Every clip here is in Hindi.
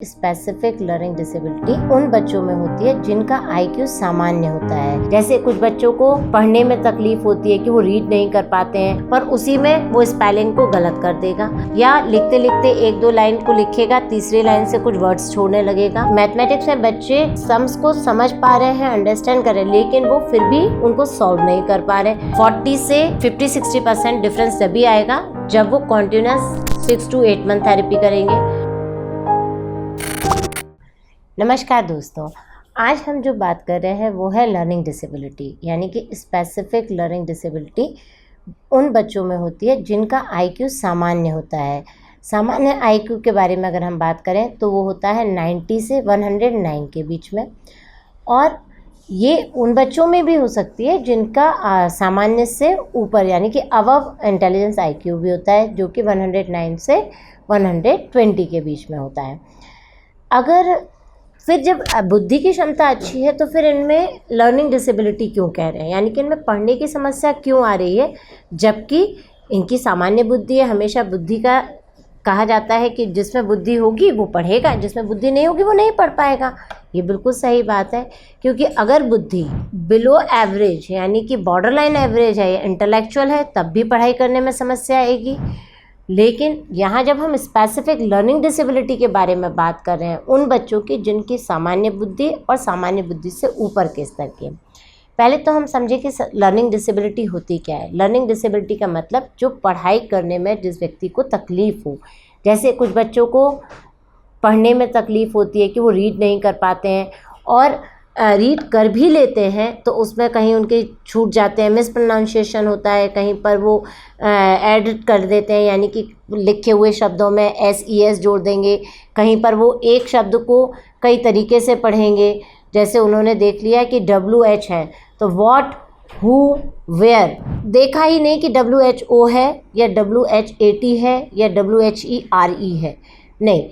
स्पेसिफिक लर्निंग डिसेबिलिटी उन बच्चों में होती है जिनका आईक्यू सामान्य होता है। जैसे कुछ बच्चों को पढ़ने में तकलीफ होती है कि वो रीड नहीं कर पाते हैं, पर उसी में वो स्पेलिंग को गलत कर देगा, या लिखते लिखते एक दो लाइन को लिखेगा, तीसरी लाइन से कुछ वर्ड्स छोड़ने लगेगा। मैथमेटिक्स में बच्चे सम्स को समझ पा रहे हैं, अंडरस्टैंड कर रहे हैं, लेकिन वो फिर भी उनको सॉल्व नहीं कर पा रहे। 40 से 50-60% डिफरेंस तभी आएगा जब वो कॉन्टिन्यूस 6 to 8 मंथ थेरेपी करेंगे। नमस्कार दोस्तों, आज हम जो बात कर रहे हैं वो है लर्निंग डिसेबिलिटी, यानी कि स्पेसिफिक लर्निंग डिसेबिलिटी उन बच्चों में होती है जिनका आईक्यू सामान्य होता है। सामान्य आईक्यू के बारे में अगर हम बात करें तो वो होता है 90 से 109 के बीच में, और ये उन बच्चों में भी हो सकती है जिनका सामान्य से ऊपर यानी कि अबव इंटेलिजेंस आईक्यू भी होता है, जो कि 109 से 120 के बीच में होता है। अगर फिर जब बुद्धि की क्षमता अच्छी है तो फिर इनमें लर्निंग डिसेबिलिटी क्यों कह रहे हैं, यानी कि इनमें पढ़ने की समस्या क्यों आ रही है, जबकि इनकी सामान्य बुद्धि है। हमेशा बुद्धि का कहा जाता है कि जिसमें बुद्धि होगी वो पढ़ेगा, जिसमें बुद्धि नहीं होगी वो नहीं पढ़ पाएगा। ये बिल्कुल सही बात है, क्योंकि अगर बुद्धि बिलो एवरेज यानी कि बॉर्डर लाइन एवरेज है या इंटेलेक्चुअल है तब भी पढ़ाई करने में समस्या आएगी। लेकिन यहाँ जब हम स्पेसिफिक लर्निंग डिसेबिलिटी के बारे में बात कर रहे हैं उन बच्चों की जिनकी सामान्य बुद्धि और सामान्य बुद्धि से ऊपर के स्तर के, पहले तो हम समझें कि लर्निंग डिसेबिलिटी होती क्या है। लर्निंग डिसेबिलिटी का मतलब जो पढ़ाई करने में जिस व्यक्ति को तकलीफ़ हो। जैसे कुछ बच्चों को पढ़ने में तकलीफ़ होती है कि वो रीड नहीं कर पाते हैं, और रीड कर भी लेते हैं तो उसमें कहीं उनके छूट जाते हैं, मिस प्रोनाउंसिएशन होता है, कहीं पर वो एडिट कर देते हैं, यानी कि लिखे हुए शब्दों में SES जोड़ देंगे, कहीं पर वो एक शब्द को कई तरीके से पढ़ेंगे। जैसे उन्होंने देख लिया कि WH है तो व्हाट, हु, वेयर, देखा ही नहीं कि WHO है या WHAT है या WHERE है, नहीं,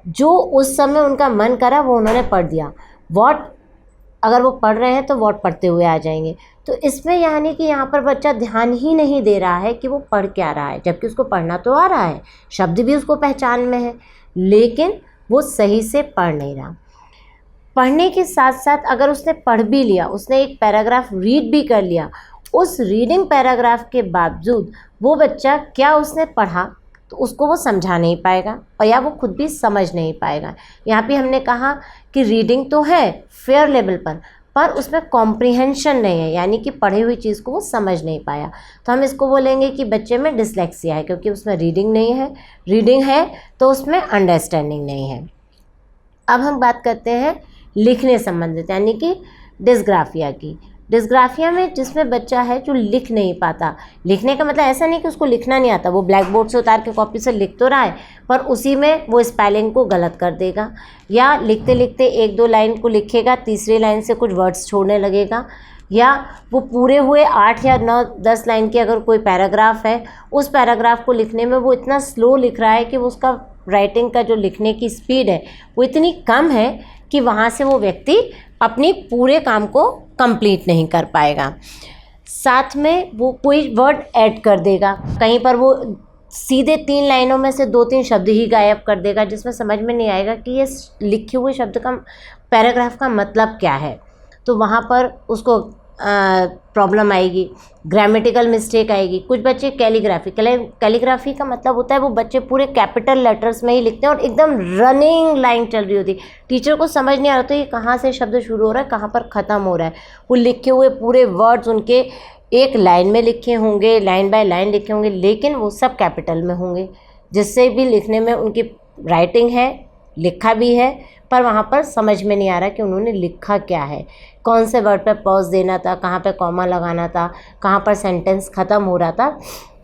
जो उस समय उनका मन करा वो उन्होंने पढ़ दिया। व्हाट अगर वो पढ़ रहे हैं तो व्हाट पढ़ते हुए आ जाएंगे। तो इसमें यानी कि यहाँ पर बच्चा ध्यान ही नहीं दे रहा है कि वो पढ़ क्या रहा है, जबकि उसको पढ़ना तो आ रहा है, शब्द भी उसको पहचान में है, लेकिन वो सही से पढ़ नहीं रहा। पढ़ने के साथ साथ अगर उसने पढ़ भी लिया, उसने एक पैराग्राफ रीड भी कर लिया, उस रीडिंग पैराग्राफ के बावजूद वो बच्चा क्या उसने पढ़ा तो उसको वो समझा नहीं पाएगा, और या वो खुद भी समझ नहीं पाएगा। यहाँ पे हमने कहा कि रीडिंग तो है फेयर लेवल पर उसमें कॉम्प्रिहेंशन नहीं है, यानी कि पढ़ी हुई चीज़ को वो समझ नहीं पाया, तो हम इसको बोलेंगे कि बच्चे में डिसलेक्सिया है, क्योंकि उसमें रीडिंग नहीं है। रीडिंग है तो उसमें अंडरस्टैंडिंग नहीं है। अब हम बात करते हैं लिखने संबंधित, यानी कि डिस्ग्राफिया की। डिस्ग्राफिया में जिसमें बच्चा है जो लिख नहीं पाता, लिखने का मतलब ऐसा नहीं कि उसको लिखना नहीं आता, वो ब्लैक बोर्ड से उतार के कॉपी से लिख तो रहा है, पर उसी में वो स्पेलिंग को गलत कर देगा, या लिखते लिखते एक दो लाइन को लिखेगा, तीसरी लाइन से कुछ वर्ड्स छोड़ने लगेगा, या वो पूरे हुए 8 या 9-10 लाइन की अगर कोई पैराग्राफ है, उस पैराग्राफ को लिखने में वो इतना स्लो लिख रहा है कि वो उसका राइटिंग का जो लिखने की स्पीड है वो इतनी कम है कि वहाँ से वो व्यक्ति अपनी पूरे काम को कंप्लीट नहीं कर पाएगा। साथ में वो कोई वर्ड ऐड कर देगा, कहीं पर वो सीधे 3 लाइनों में से 2-3 शब्द ही गायब कर देगा, जिसमें समझ में नहीं आएगा कि ये लिखे हुए शब्द का पैराग्राफ का मतलब क्या है। तो वहाँ पर उसको प्रॉब्लम आएगी, ग्रामेटिकल मिस्टेक आएगी। कुछ बच्चे कैलीग्राफी का मतलब होता है वो बच्चे पूरे कैपिटल लेटर्स में ही लिखते हैं और एकदम रनिंग लाइन चल रही होती है, टीचर को समझ नहीं आ रहा तो ये कहाँ से शब्द शुरू हो रहा है कहाँ पर ख़त्म हो रहा है। वो लिखे हुए पूरे वर्ड्स उनके एक लाइन में लिखे होंगे, लाइन बाय लाइन लिखे होंगे, लेकिन वो सब कैपिटल में होंगे, जिससे भी लिखने में उनकी राइटिंग है, लिखा भी है, पर वहाँ पर समझ में नहीं आ रहा कि उन्होंने लिखा क्या है, कौन से वर्ड पर पॉज देना था, कहाँ पे कॉमा लगाना था, कहाँ पर सेंटेंस ख़त्म हो रहा था,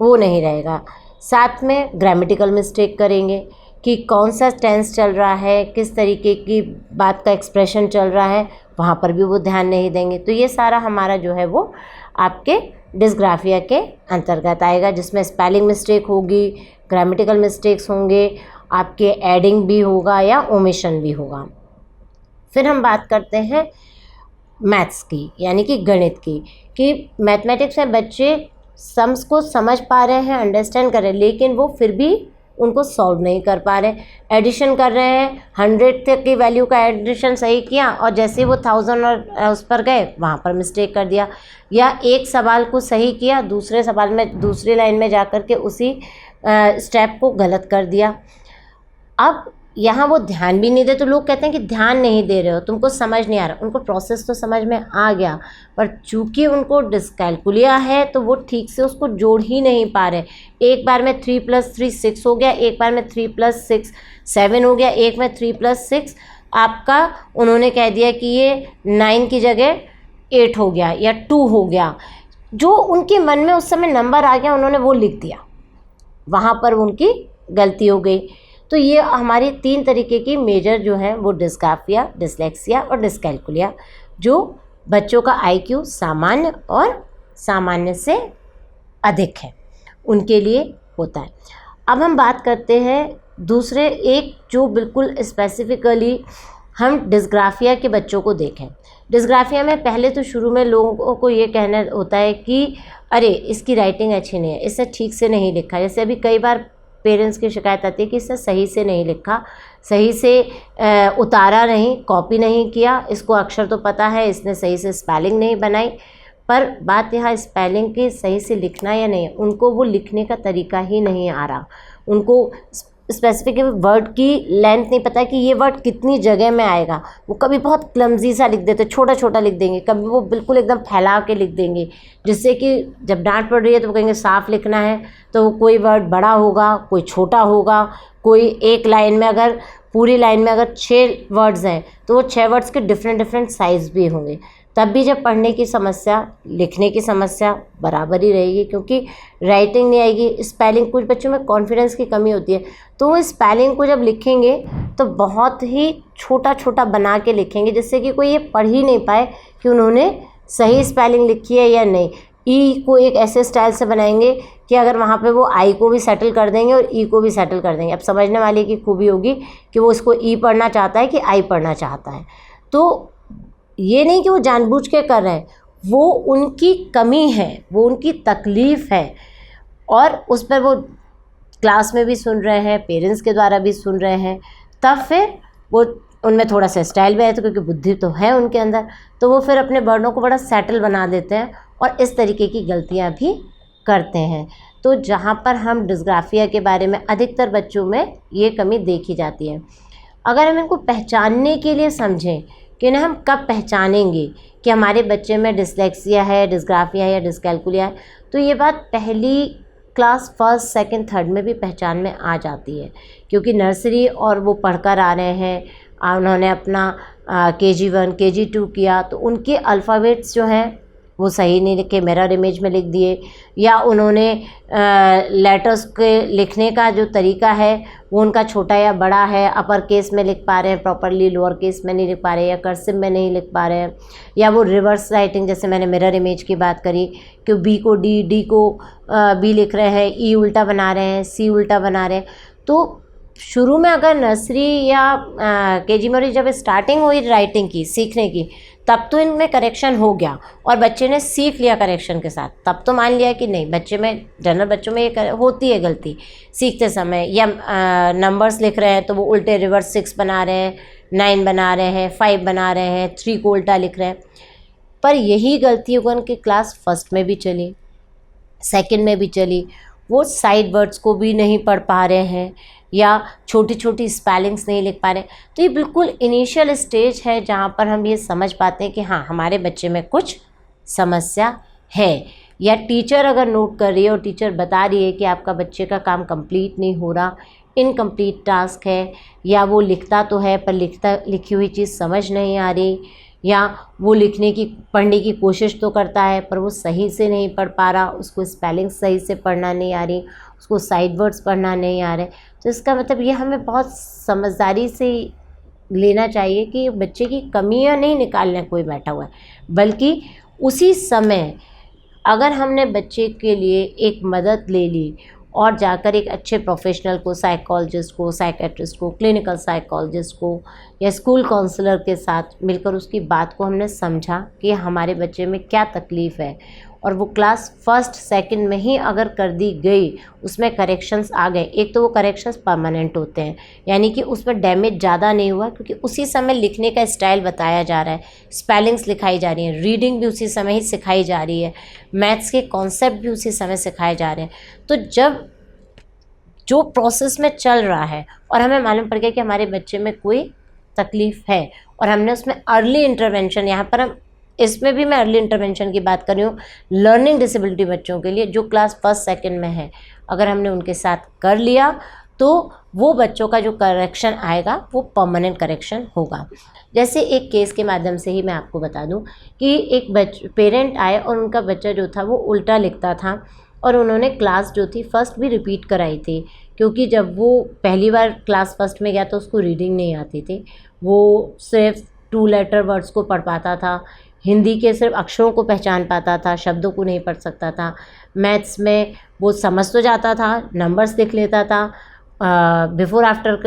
वो नहीं रहेगा। साथ में ग्रामेटिकल मिस्टेक करेंगे कि कौन सा टेंस चल रहा है, किस तरीके की बात का एक्सप्रेशन चल रहा है, वहाँ पर भी वो ध्यान नहीं देंगे। तो ये सारा हमारा जो है वो आपके डिस्ग्राफिया के अंतर्गत आएगा, जिसमें स्पेलिंग मिस्टेक होगी, ग्रामेटिकल मिस्टेक्स होंगे, आपके एडिंग भी होगा या ओमिशन भी होगा। फिर हम बात करते हैं मैथ्स की, यानी कि गणित की, कि मैथमेटिक्स में बच्चे सम्स को समझ पा रहे हैं, अंडरस्टैंड कर रहे हैं, लेकिन वो फिर भी उनको सॉल्व नहीं कर पा रहे। एडिशन कर रहे हैं, 100 तक की वैल्यू का एडिशन सही किया और जैसे वो 1000 और उस पर गए वहाँ पर मिस्टेक कर दिया, या एक सवाल को सही किया, दूसरे सवाल में दूसरी लाइन में जा कर के उसी स्टेप को गलत कर दिया। अब यहाँ वो ध्यान भी नहीं दे, तो लोग कहते हैं कि ध्यान नहीं दे रहे हो, तुमको समझ नहीं आ रहा। उनको प्रोसेस तो समझ में आ गया, पर चूंकि उनको डिस्कैलकुलिया है तो वो ठीक से उसको जोड़ ही नहीं पा रहे। एक बार में 3 + 3 6 हो गया, एक बार में 3 + 6 7 हो गया, एक में 3 + 6 आपका उन्होंने कह दिया कि ये 9 की जगह 8 हो गया या 2 हो गया। जो उनके मन में उस समय नंबर आ गया उन्होंने वो लिख दिया, वहाँ पर उनकी गलती हो गई। तो ये हमारी 3 तरीके की मेजर जो है वो डिस्ग्राफिया, डिसलेक्सिया और डिस्कैलकुलिया, जो बच्चों का IQ सामान्य और सामान्य से अधिक है उनके लिए होता है। अब हम बात करते हैं दूसरे एक जो बिल्कुल स्पेसिफिकली हम डिस्ग्राफिया के बच्चों को देखें। डिस्ग्राफिया में पहले तो शुरू में लोगों को ये कहना होता है कि अरे इसकी राइटिंग अच्छी नहीं है, इससे ठीक से नहीं लिखा। जैसे अभी कई बार पेरेंट्स की शिकायत आती है कि इसने सही से नहीं लिखा, सही से उतारा नहीं, कॉपी नहीं किया, इसको अक्षर तो पता है, इसने सही से स्पेलिंग नहीं बनाई। पर बात यहाँ स्पेलिंग की सही से लिखना या नहीं, उनको वो लिखने का तरीका ही नहीं आ रहा। उनको स्पेसिफिक वर्ड की लेंथ नहीं पता कि ये वर्ड कितनी जगह में आएगा। वो कभी बहुत क्लमजी सा लिख देते, छोटा छोटा लिख देंगे, कभी वो बिल्कुल एकदम फैला के लिख देंगे, जिससे कि जब डांट पड़ रही है तो वो कहेंगे साफ लिखना है, तो कोई वर्ड बड़ा होगा, कोई छोटा होगा। कोई एक लाइन में अगर पूरी लाइन में अगर 6 वर्ड्स हैं तो वो 6 वर्ड्स के डिफरेंट साइज़ भी होंगे। तब भी जब पढ़ने की समस्या, लिखने की समस्या बराबर ही रहेगी, क्योंकि राइटिंग नहीं आएगी। स्पेलिंग, कुछ बच्चों में कॉन्फिडेंस की कमी होती है, तो वो स्पेलिंग को जब लिखेंगे तो बहुत ही छोटा छोटा बना के लिखेंगे, जिससे कि कोई ये पढ़ ही नहीं पाए कि उन्होंने सही स्पेलिंग लिखी है या नहीं। ई को एक ऐसे स्टाइल से बनाएंगे कि अगर वहाँ पे वो आई को भी सेटल कर देंगे और ई को भी सेटल कर देंगे। अब समझने वाले की खूबी होगी कि वो इसको ई पढ़ना चाहता है कि आई पढ़ना चाहता है। तो ये नहीं कि वो जानबूझ के कर रहे हैं, वो उनकी कमी है, वो उनकी तकलीफ़ है, और उस पर वो क्लास में भी सुन रहे हैं, पेरेंट्स के द्वारा भी सुन रहे हैं। तब फिर वो उनमें थोड़ा सा स्टाइल भी है, तो क्योंकि बुद्धि तो है उनके अंदर, तो वो फिर अपने वर्डों को बड़ा सेटल बना देते हैं और इस तरीके की गलतियाँ भी करते हैं। तो जहाँ पर हम डिस्ग्राफिया के बारे में अधिकतर बच्चों में ये कमी देखी जाती है। अगर हम इनको पहचानने के लिए समझें कि ना हम कब पहचानेंगे कि हमारे बच्चे में डिसलेक्सिया है, डिस्ग्राफिया है या डिस्कैलकुलिया है, तो ये बात पहली क्लास 1st, 2nd, 3rd में भी पहचान में आ जाती है, क्योंकि नर्सरी और वो पढ़कर आ रहे हैं, उन्होंने अपना KG1 KG2 किया, तो उनके अल्फ़ाबेट्स जो हैं वो सही नहीं लिखे, मिरर इमेज में लिख दिए, या उन्होंने लेटर्स के लिखने का जो तरीका है वो उनका छोटा या बड़ा है, अपर केस में लिख पा रहे हैं प्रॉपरली, लोअर केस में नहीं लिख पा रहे हैं, या कर्सिव में नहीं लिख पा रहे हैं, या वो रिवर्स राइटिंग, जैसे मैंने मिरर इमेज की बात करी कि बी को डी, डी को बी लिख रहे हैं, ई उल्टा बना रहे हैं, सी उल्टा बना रहे हैं। तो शुरू में अगर नर्सरी या KG में जब स्टार्टिंग हुई राइटिंग की, सीखने की, तब तो इनमें करेक्शन हो गया और बच्चे ने सीख लिया करेक्शन के साथ, तब तो मान लिया कि नहीं, बच्चे में, जनरल बच्चों में ये होती है गलती सीखते समय। या नंबर्स लिख रहे हैं तो वो उल्टे रिवर्स 6 बना रहे हैं, 9 बना रहे हैं, 5 बना रहे हैं, 3 को उल्टा लिख रहे हैं। पर यही गलती उनकी क्लास 1st में भी चली, 2nd में भी चली। वो साइड वर्ड्स को भी नहीं पढ़ पा रहे हैं या छोटी छोटी स्पेलिंग्स नहीं लिख पा रहे। तो ये बिल्कुल इनिशियल स्टेज है जहाँ पर हम ये समझ पाते हैं कि हाँ, हमारे बच्चे में कुछ समस्या है। या टीचर अगर नोट कर रही है और टीचर बता रही है कि आपका बच्चे का काम कंप्लीट नहीं हो रहा, इनकम्प्लीट टास्क है, या वो लिखता तो है पर लिखी हुई चीज़ समझ नहीं आ रही, या वो पढ़ने की कोशिश तो करता है पर वो सही से नहीं पढ़ पा रहा, उसको स्पेलिंग सही से पढ़ना नहीं आ रही, उसको साइड वर्ड्स पढ़ना नहीं आ रहे। तो इसका मतलब ये हमें बहुत समझदारी से लेना चाहिए कि बच्चे की कमियां नहीं निकालने कोई बैठा हुआ है, बल्कि उसी समय अगर हमने बच्चे के लिए एक मदद ले ली और जाकर एक अच्छे प्रोफेशनल को, साइकोलॉजिस्ट को, साइकेट्रिस्ट को, क्लिनिकल साइकोलॉजिस्ट को या स्कूल काउंसलर के साथ मिलकर उसकी बात को हमने समझा कि हमारे बच्चे में क्या तकलीफ़ है, और वो क्लास फर्स्ट सेकंड में ही अगर कर दी गई, उसमें करेक्शंस आ गए, एक तो वो करेक्शंस परमानेंट होते हैं, यानी कि उसमें डैमेज ज़्यादा नहीं हुआ क्योंकि उसी समय लिखने का स्टाइल बताया जा रहा है, स्पेलिंग्स लिखाई जा रही हैं, रीडिंग भी उसी समय ही सिखाई जा रही है, मैथ्स के कॉन्सेप्ट भी उसी समय सिखाए जा रहे हैं। तो जब जो प्रोसेस में चल रहा है और हमें मालूम पड़ गया कि हमारे बच्चे में कोई तकलीफ़ है और हमने उसमें अर्ली इंटरवेंशन, यहाँ पर हम इसमें भी मैं अर्ली इंटरवेंशन की बात कर रही हूँ, लर्निंग डिसेबिलिटी बच्चों के लिए जो क्लास फर्स्ट सेकंड में है, अगर हमने उनके साथ कर लिया तो वो बच्चों का जो करेक्शन आएगा वो परमानेंट करेक्शन होगा। जैसे एक केस के माध्यम से ही मैं आपको बता दूं कि एक पेरेंट आए और उनका बच्चा जो था वो उल्टा लिखता था और उन्होंने क्लास जो थी फर्स्ट भी रिपीट कराई थी, क्योंकि जब वो पहली बार क्लास फर्स्ट में गया तो उसको रीडिंग नहीं आती थी, वो सिर्फ 2 लेटर वर्ड्स को पढ़ पाता था, हिंदी के सिर्फ अक्षरों को पहचान पाता था, शब्दों को नहीं पढ़ सकता था, मैथ्स में वो समझ तो जाता था, नंबर्स लिख लेता था, बिफोर आफ्टर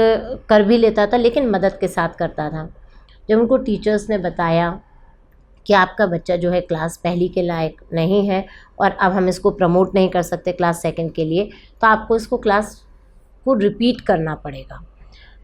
कर भी लेता था, लेकिन मदद के साथ करता था। जब उनको टीचर्स ने बताया कि आपका बच्चा जो है क्लास पहली के लायक नहीं है और अब हम इसको प्रमोट नहीं कर सकते क्लास सेकंड के लिए, तो आपको इसको क्लास को रिपीट करना पड़ेगा।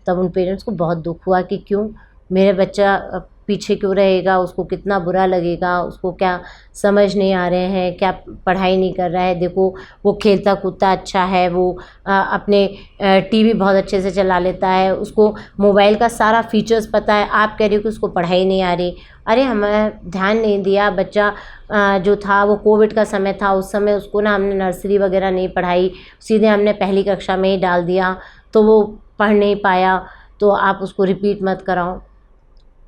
तब उन पेरेंट्स को बहुत दुख हुआ कि क्यों मेरे बच्चा पीछे क्यों रहेगा, उसको कितना बुरा लगेगा, उसको क्या समझ नहीं आ रहे हैं, क्या पढ़ाई नहीं कर रहा है, देखो वो खेलता कूदता अच्छा है, वो अपने टीवी बहुत अच्छे से चला लेता है, उसको मोबाइल का सारा फीचर्स पता है, आप कह रही हो कि उसको पढ़ाई नहीं आ रही। अरे हमें ध्यान नहीं दिया, बच्चा जो था वो कोविड का समय था, उस समय उसको ना हमने नर्सरी वगैरह नहीं पढ़ाई, सीधे हमने पहली कक्षा में ही डाल दिया तो वो पढ़ नहीं पाया, तो आप उसको रिपीट मत कराओ।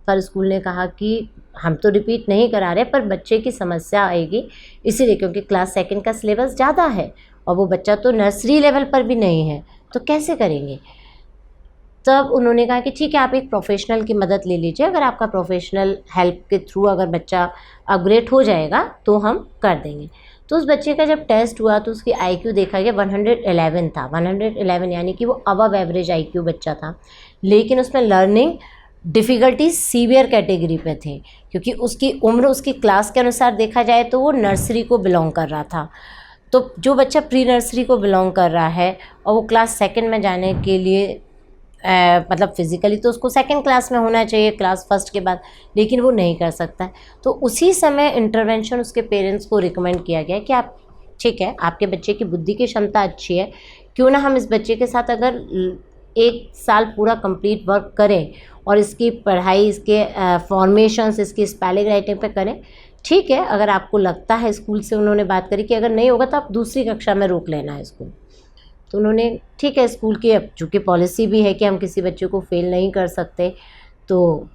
पर स्कूल ने कहा कि हम तो रिपीट नहीं करा रहे, पर बच्चे की समस्या आएगी इसीलिए क्योंकि क्लास सेकंड का सिलेबस ज़्यादा है और वो बच्चा तो नर्सरी लेवल पर भी नहीं है, तो कैसे करेंगे। तब उन्होंने कहा कि ठीक है, आप एक प्रोफेशनल की मदद ले लीजिए, अगर आपका प्रोफेशनल हेल्प के थ्रू अगर बच्चा अपग्रेड हो जाएगा तो हम कर देंगे। तो उस बच्चे का जब टेस्ट हुआ तो उसकी IQ देखा गया 111 था, 111 यानी कि वो अबव एवरेज IQ बच्चा था, लेकिन उसमें लर्निंग डिफ़िकल्टी सीवियर कैटेगरी पे थे, क्योंकि उसकी उम्र उसकी क्लास के अनुसार देखा जाए तो वो नर्सरी को बिलोंग कर रहा था। तो जो बच्चा प्री नर्सरी को बिलोंग कर रहा है और वो क्लास सेकंड में जाने के लिए मतलब फिज़िकली तो उसको सेकंड क्लास में होना चाहिए क्लास फर्स्ट के बाद, लेकिन वो नहीं कर सकता है। तो उसी समय इंटरवेंशन उसके पेरेंट्स को रिकमेंड किया गया कि आप ठीक है, आपके बच्चे की बुद्धि की क्षमता अच्छी है, क्यों ना हम इस बच्चे के साथ अगर 1 साल पूरा कंप्लीट वर्क करें और इसकी पढ़ाई, इसके फॉर्मेशंस, इसकी स्पेलिंग राइटिंग पे करें। ठीक है, अगर आपको लगता है, स्कूल से उन्होंने बात करी कि अगर नहीं होगा तो आप दूसरी कक्षा में रोक लेना है इसको। तो उन्होंने ठीक है, स्कूल की अब चूँकि पॉलिसी भी है कि हम किसी बच्चे को फेल नहीं कर सकते, तो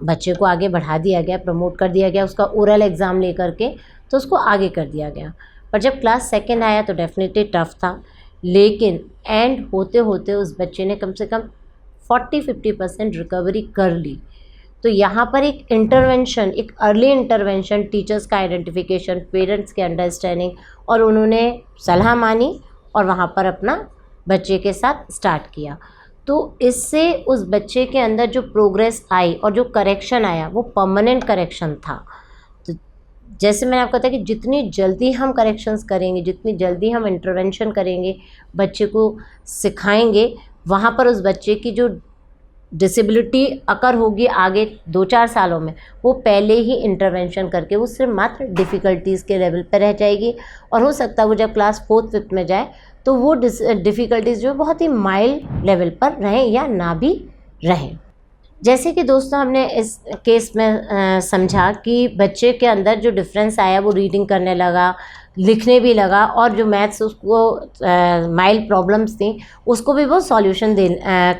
बच्चे को आगे बढ़ा दिया गया, प्रमोट कर दिया गया, उसका ओरल एग्ज़ाम ले करके तो उसको आगे कर दिया गया। पर जब क्लास सेकंड आया तो डेफिनेटली टफ़ था, लेकिन एंड होते होते उस बच्चे ने कम से कम 40-50% रिकवरी कर ली। तो यहाँ पर एक इंटरवेंशन, एक अर्ली इंटरवेंशन, टीचर्स का आइडेंटिफिकेशन, पेरेंट्स के अंडरस्टैंडिंग और उन्होंने सलाह मानी और वहाँ पर अपना बच्चे के साथ स्टार्ट किया। तो इससे उस बच्चे के अंदर जो प्रोग्रेस आई और जो करेक्शन आया वो परमानेंट करेक्शन था। तो जैसे मैंने आपको बताया कि जितनी जल्दी हम करेक्शंस करेंगे, जितनी जल्दी हम इंटरवेंशन करेंगे, बच्चे को सिखाएंगे, वहाँ पर उस बच्चे की जो डिसेबिलिटी अकर होगी आगे 2-4 सालों में, वो पहले ही इंटरवेंशन करके वो सिर्फ मात्र डिफ़िकल्टीज़ के लेवल पर रह जाएगी और हो सकता है वो जब क्लास 4th-5th में जाए तो वो डिफ़िकल्टीज़ जो बहुत ही माइल्ड लेवल पर रहें या ना भी रहें। जैसे कि दोस्तों हमने इस केस में समझा कि बच्चे के अंदर जो डिफरेंस आया वो रीडिंग करने लगा, लिखने भी लगा और जो मैथ्स उसको माइल्ड प्रॉब्लम्स थी उसको भी वो सॉल्यूशन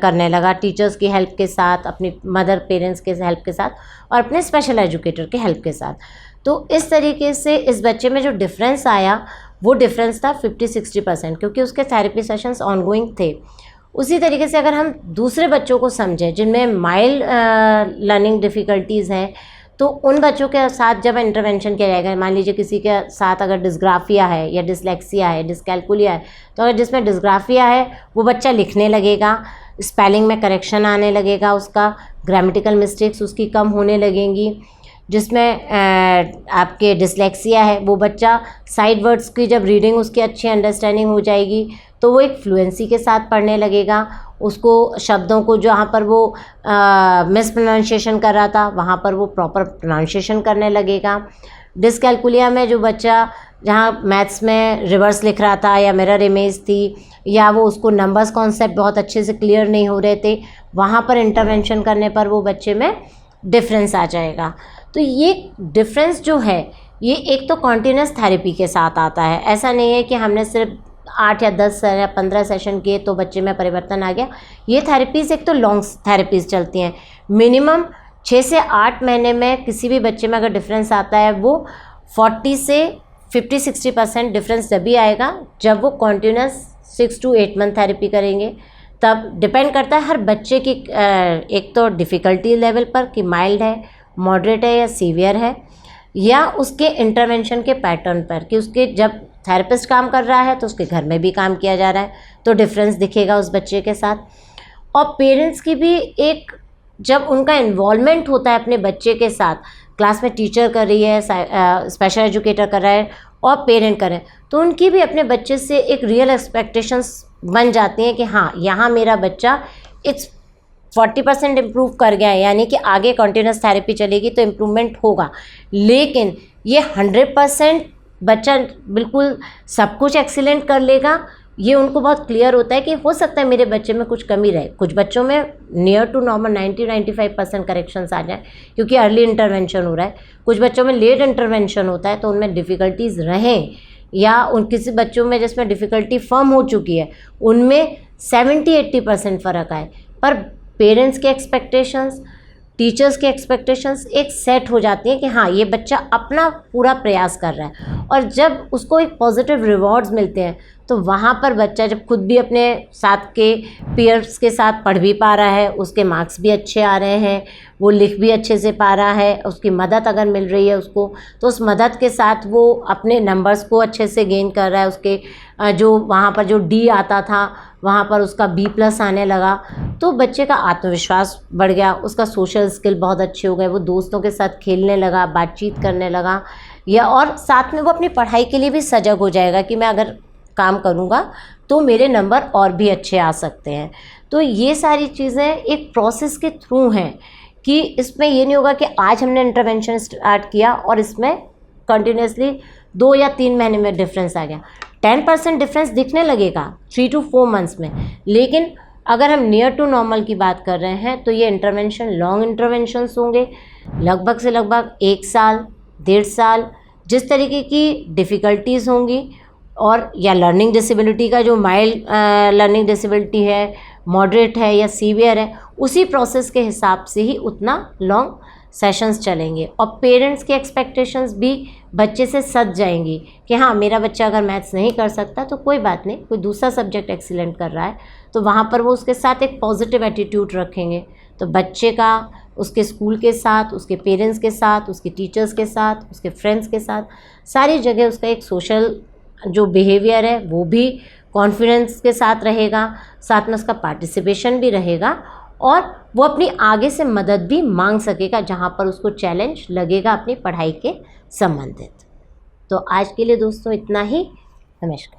करने लगा टीचर्स की हेल्प के साथ, अपनी मदर पेरेंट्स के हेल्प के साथ और अपने स्पेशल एजुकेटर के हेल्प के साथ। तो इस तरीके से इस बच्चे में जो डिफरेंस आया वो डिफरेंस था 50-60%, क्योंकि उसके थेरेपी सेशंस ऑनगोइंग थे। उसी तरीके से अगर हम दूसरे बच्चों को समझें जिनमें माइल्ड लर्निंग डिफ़िकल्टीज़ हैं, तो उन बच्चों के साथ जब इंटरवेंशन किया जाएगा, मान लीजिए किसी के साथ अगर डिस्ग्राफिया है या डिसलेक्सिया है, डिसकैल्कुलिया है, तो अगर जिसमें डिस्ग्राफिया है वो बच्चा लिखने लगेगा, स्पेलिंग में करेक्शन आने लगेगा, उसका ग्रामेटिकल मिस्टेक्स उसकी कम होने लगेंगी। जिसमें आपके डिसलेक्सिया है, वो बच्चा साइड वर्ड्स की जब रीडिंग उसकी अच्छी अंडरस्टैंडिंग हो जाएगी तो वो एक फ्लुएंसी के साथ पढ़ने लगेगा। उसको शब्दों को जहाँ पर वो मिस प्रोनाउंसिएशन कर रहा था वहाँ पर वो प्रॉपर प्रोनाउंसिएशन करने लगेगा। डिसकैलकुलिया में जो बच्चा जहाँ मैथ्स में रिवर्स लिख रहा था या मिरर इमेज थी या वो उसको नंबर्स कॉन्सेप्ट बहुत अच्छे से क्लियर नहीं हो रहे थे, वहाँ पर इंटरवेंशन करने पर वो बच्चे में डिफरेंस आ जाएगा। तो ये डिफरेंस जो है ये एक तो कॉन्टिन्यूस थेरेपी के साथ आता है। ऐसा नहीं है कि हमने सिर्फ 8 या 10 या 15 सेशन किए तो बच्चे में परिवर्तन आ गया। ये थेरेपीज़ एक तो लॉन्ग थेरेपीज़ चलती हैं, मिनिमम 6 से 8 महीने में किसी भी बच्चे में अगर डिफरेंस आता है वो 40 से 50-60% डिफरेंस तभी आएगा जब वो कॉन्टिन्यूस 6 to 8 मंथ थेरेपी करेंगे। तब डिपेंड करता है हर बच्चे की एक तो डिफ़िकल्टी लेवल पर कि माइल्ड है, मॉडरेट है या सीवियर है, या उसके इंटरवेंशन के पैटर्न पर कि उसके जब थेरेपिस्ट काम कर रहा है तो उसके घर में भी काम किया जा रहा है तो डिफरेंस दिखेगा उस बच्चे के साथ। और पेरेंट्स की भी एक जब उनका इन्वॉल्वमेंट होता है अपने बच्चे के साथ, क्लास में टीचर कर रही है, स्पेशल एजुकेटर कर रहा है और पेरेंट कर रहे हैं, तो उनकी भी अपने बच्चे से एक रियल एक्सपेक्टेशंस बन जाती हैं कि हाँ यहाँ मेरा बच्चा इट्स 40% इम्प्रूव कर गया है, यानी कि आगे कंटिन्यूस थेरेपी चलेगी तो इम्प्रूवमेंट होगा। लेकिन ये 100% बच्चा बिल्कुल सब कुछ एक्सीलेंट कर लेगा, ये उनको बहुत क्लियर होता है कि हो सकता है मेरे बच्चे में कुछ कमी रहे। कुछ बच्चों में नियर टू नॉर्मल 90-95% करेक्शंस आ जाए क्योंकि अर्ली इंटरवेंशन हो रहा है। कुछ बच्चों में लेट इंटरवेंशन होता है तो उनमें डिफ़िकल्टीज़ रहें, या उन किसी बच्चों में जिसमें डिफ़िकल्टी फर्म हो चुकी है उनमें 70-80% फ़र्क आए। पर पेरेंट्स के एक्सपेक्टेशंस, टीचर्स के एक्सपेक्टेशंस एक सेट हो जाती हैं कि हाँ ये बच्चा अपना पूरा प्रयास कर रहा है, और जब उसको एक पॉजिटिव रिवॉर्ड्स मिलते हैं तो वहाँ पर बच्चा जब खुद भी अपने साथ के पीयर्स के साथ पढ़ भी पा रहा है, उसके मार्क्स भी अच्छे आ रहे हैं, वो लिख भी अच्छे से पा रहा है, उसकी मदद अगर मिल रही है उसको तो उस मदद के साथ वो अपने नंबर्स को अच्छे से गेन कर रहा है। उसके जो वहाँ पर जो डी आता था वहाँ पर उसका B+ आने लगा, तो बच्चे का आत्मविश्वास बढ़ गया, उसका सोशल स्किल बहुत अच्छे हो गए, वो दोस्तों के साथ खेलने लगा, बातचीत करने लगा, या और साथ में वो अपनी पढ़ाई के लिए भी सजग हो जाएगा कि मैं अगर काम करूँगा तो मेरे नंबर और भी अच्छे आ सकते हैं। तो ये सारी चीज़ें एक प्रोसेस के थ्रू हैं कि इसमें ये नहीं होगा कि आज हमने इंटरवेंशन स्टार्ट किया और इसमें कंटिन्यूसली 2 या 3 महीने में डिफरेंस आ गया। 10% डिफरेंस दिखने लगेगा 3 to 4 मंथ्स में, लेकिन अगर हम नियर टू नॉर्मल की बात कर रहे हैं तो ये इंटरवेंशन लॉन्ग इंटरवेंशंस होंगे, लगभग से लगभग 1 साल 1.5 साल। जिस तरीके की डिफ़िकल्टीज़ होंगी और या लर्निंग डिसेबिलिटी का जो माइल्ड लर्निंग डिसेबिलिटी है, मॉडरेट है या सीवियर है, उसी प्रोसेस के हिसाब से ही उतना लॉन्ग सेशंस चलेंगे। और पेरेंट्स के एक्सपेक्टेशंस भी बच्चे से सज जाएंगी कि हाँ मेरा बच्चा अगर मैथ्स नहीं कर सकता तो कोई बात नहीं, कोई दूसरा सब्जेक्ट एक्सीलेंट कर रहा है, तो वहाँ पर वो उसके साथ एक पॉजिटिव एटीट्यूड रखेंगे। तो बच्चे का उसके स्कूल के साथ, उसके पेरेंट्स के साथ, उसके टीचर्स के साथ, उसके फ्रेंड्स के साथ, सारी जगह उसका एक सोशल जो बिहेवियर है वो भी कॉन्फिडेंस के साथ रहेगा, साथ में उसका पार्टिसिपेशन भी रहेगा, और वो अपनी आगे से मदद भी मांग सकेगा जहाँ पर उसको चैलेंज लगेगा अपनी पढ़ाई के संबंधित। तो आज के लिए दोस्तों इतना ही। नमस्कार।